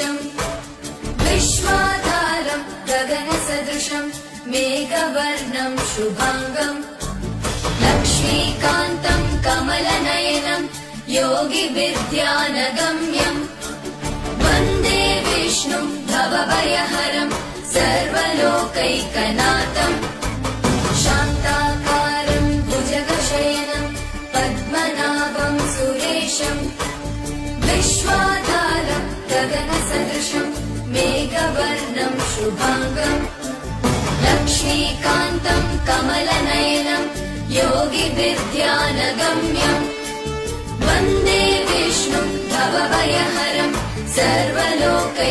सुरेशम् विश्वाधारम् गगनसदृशम् मेघवर्णम् शुभाङ्गम् लक्ष्मीकान्तम् कमलनयनम् योगिविद्यानगम्यम् वन्दे विष्णुम् भवभयहरम् सर्वलोकैकनाथम् शान्ताकारम् भुजगशयनम् पद्मनाभम् सुरेशम् विश्वाधारम् गगनसदृशम् मेघवर्णम् शुभाङ्गम् लक्ष्मीकान्तम् कमलनयनम् योगिविद्यानगम्यम् वन्दे विष्णुम् भवभयहरम् सर्वलोकैकनाथम्